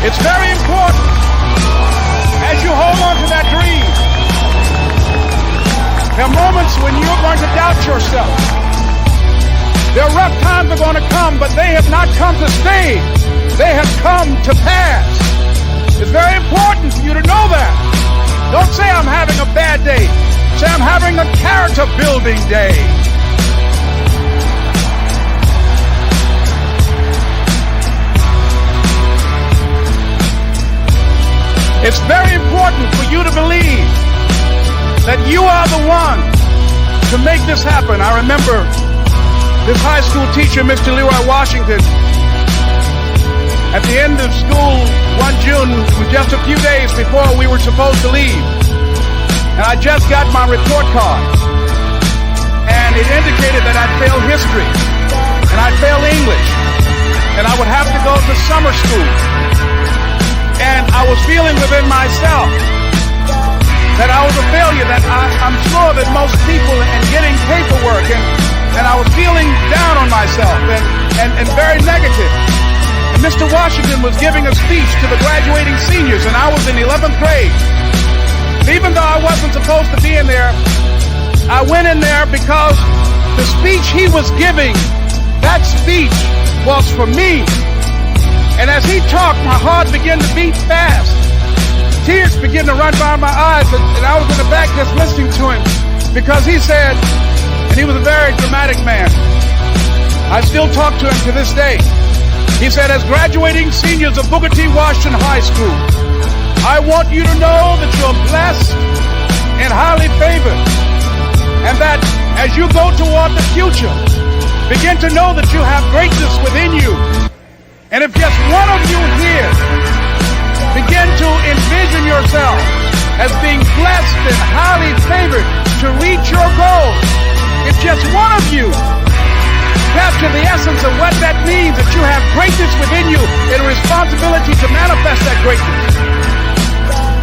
It's very important as you hold on to that dream. There are moments when you're going to doubt yourself. There are rough times are going to come, but they have not come to stay. They have come to pass. It's very important for you to know that. Don't say I'm having a bad day. Say I'm having a character building day. It's very important for you to believe that you are the one to make this happen. I remember this high school teacher, Mr. Leroy Washington, at the end of school one June, just a few days before we were supposed to leave, and I just got my report card, and it indicated that I'd failed history, and I'd failed English, and I would have to go to summer school. And I was feeling within myself that I was a failure, that I'm sure that most people in getting paperwork, and I was feeling down on myself and very negative. And Mr. Washington was giving a speech to the graduating seniors, and I was in 11th grade. Even though I wasn't supposed to be in there, I went in there because the speech he was giving, that speech was for me. And as he talked, my heart began to beat fast. Tears began to run down my eyes, and I was in the back just listening to him because he said, and he was a very dramatic man. I still talk to him to this day. He said, as graduating seniors of Booker T. Washington High School, I want you to know that you're blessed and highly favored, and that as you go toward the future, begin to know that you have greatness within you. And if just one of you here begin to envision yourself as being blessed and highly favored to reach your goals, if just one of you capture the essence of what that means, that you have greatness within you and a responsibility to manifest that greatness,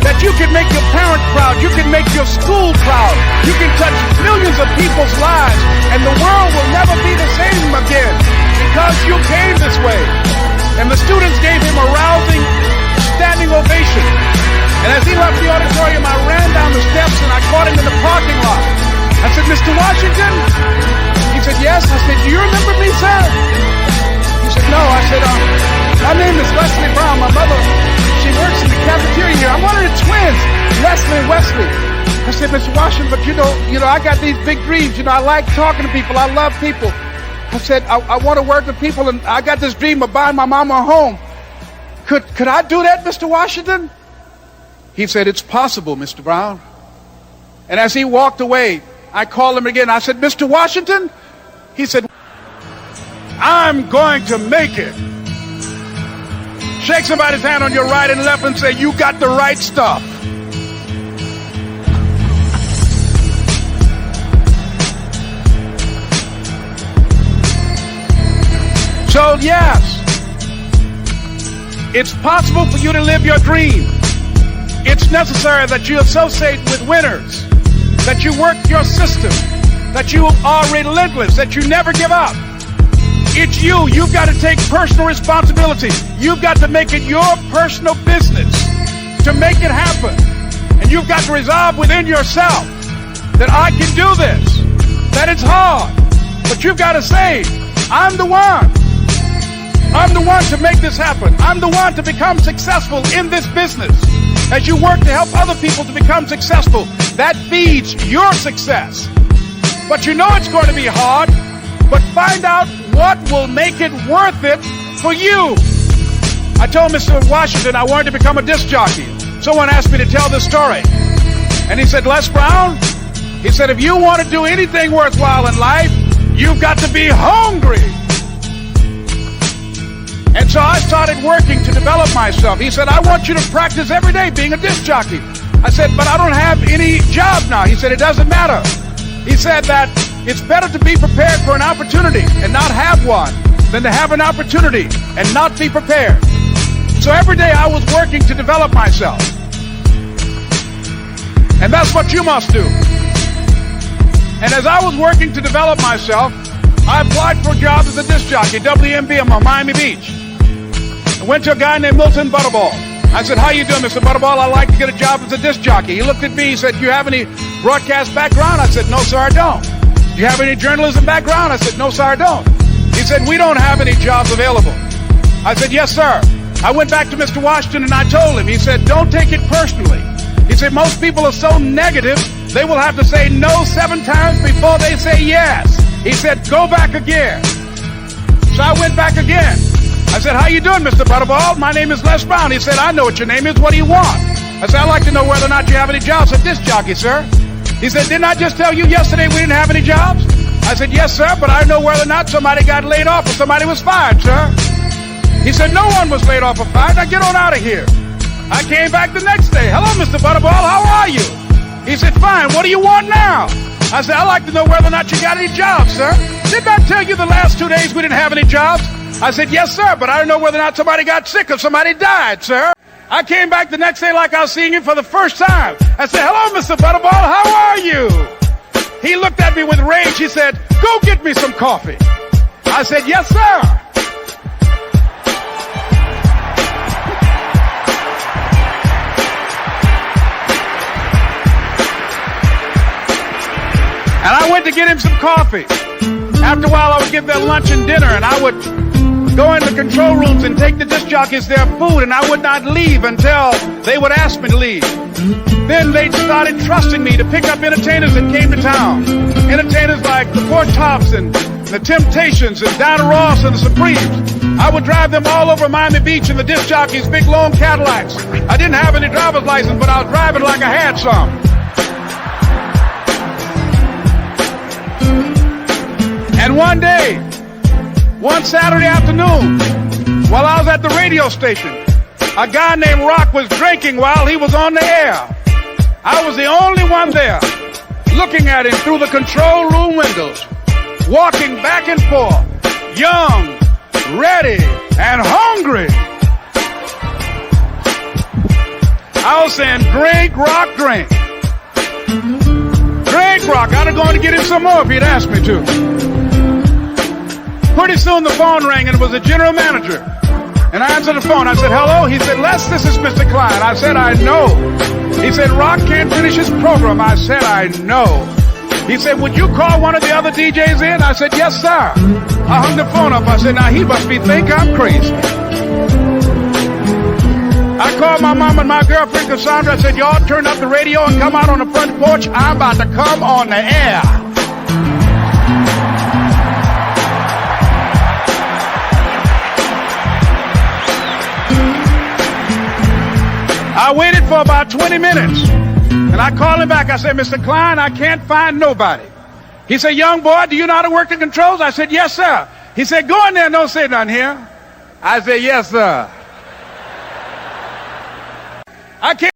that you can make your parents proud, you can make your school proud, you can touch millions of people's lives, and the world will never be the same again because you came this way. And the students gave him a rousing standing ovation. And as he left the auditorium, I ran down the steps and I caught him in the parking lot. I said, Mr. Washington? He said, yes. I said, do you remember me, sir? He said, no. I said, my name is Leslie Brown. My mother, she works in the cafeteria here. I'm one of the twins, Leslie and Wesley. I said, Mr. Washington, but you know, I got these big dreams. You know, I like talking to people. I love people. I said, I want to work with people, and I got this dream of buying my mama a home. Could I do that, Mr. Washington? He said, it's possible, Mr. Brown. And as he walked away, I called him again. I said, Mr. Washington? He said, I'm going to make it. Shake somebody's hand on your right and left and say, you got the right stuff. So yes, it's possible for you to live your dream. It's necessary that you associate with winners, that you work your system, that you are relentless, that you never give up. It's you. You've got to take personal responsibility. You've got to make it your personal business to make it happen. And you've got to resolve within yourself that I can do this, that it's hard, but you've got to say, I'm the one. I'm the one to make this happen. I'm the one to become successful in this business. As you work to help other people to become successful, that feeds your success. But you know it's going to be hard, but find out what will make it worth it for you. I told Mr. Washington I wanted to become a disc jockey. Someone asked me to tell this story. And he said, Les Brown, he said, if you want to do anything worthwhile in life, you've got to be hungry. And so I started working to develop myself. He said, I want you to practice every day being a disc jockey. I said, but I don't have any job now. He said, it doesn't matter. He said that it's better to be prepared for an opportunity and not have one than to have an opportunity and not be prepared. So every day I was working to develop myself. And that's what you must do. And as I was working to develop myself, I applied for a job as a disc jockey, WMB, on Miami Beach. I went to a guy named Milton Butterball. I said, how you doing, Mr. Butterball? I'd like to get a job as a disc jockey. He looked at me, he said, do you have any broadcast background? I said, no, sir, I don't. Do you have any journalism background? I said, no, sir, I don't. He said, we don't have any jobs available. I said, yes, sir. I went back to Mr. Washington and I told him, he said, don't take it personally. He said, most people are so negative, they will have to say no 7 times before they say yes. He said, go back again. So I went back again. I said, how you doing, Mr. Butterball? My name is Les Brown. He said, I know what your name is. What do you want? I said, I'd like to know whether or not you have any jobs at disc jockey, sir. He said, didn't I just tell you yesterday we didn't have any jobs? I said, yes, sir, but I know whether or not somebody got laid off or somebody was fired, sir. He said, no one was laid off or fired. Now get on out of here. I came back the next day. Hello, Mr. Butterball. How are you? He said, fine. What do you want now? I said, I'd like to know whether or not you got any jobs, sir. Didn't I tell you the last 2 days we didn't have any jobs? I said, yes, sir, but I don't know whether or not somebody got sick or somebody died, sir. I came back the next day like I was seeing you for the first time. I said, hello, Mr. Butterball, how are you? He looked at me with rage. He said, go get me some coffee. I said, yes, sir. And I went to get him some coffee. After a while, I would give them lunch and dinner, and I would go in the control rooms and take the disc jockeys their food, and I would not leave until they would ask me to leave. Then they started trusting me to pick up entertainers that came to town. Entertainers like the Four Tops and the Temptations and Donna Ross and the Supremes. I would drive them all over Miami Beach in the disc jockeys' big long Cadillacs. I didn't have any driver's license, but I was driving like I had some. And one day, one Saturday afternoon, while I was at the radio station, a guy named Rock was drinking while he was on the air. I was the only one there, looking at him through the control room windows, walking back and forth, young, ready, and hungry. I was saying, drink, Rock, drink. Drink, Rock. I'd have gone to get him some more if he'd asked me to. Pretty soon the phone rang, and it was the general manager. And I answered the phone. I said, hello? He said, Les, this is Mr. Klein. I said, I know. He said, Rock can't finish his program. I said, I know. He said, would you call one of the other DJs in? I said, yes, sir. I hung the phone up. I said, now he must think I'm crazy. I called my mom and my girlfriend, Cassandra. I said, y'all turn up the radio and come out on the front porch. I'm about to come on the air. I waited for about 20 minutes, and I called him back. I said, Mr. Klein, I can't find nobody. He said, young boy, do you know how to work the controls? I said, yes, sir. He said, go in there and don't say nothing here. I said, yes, sir. I can't.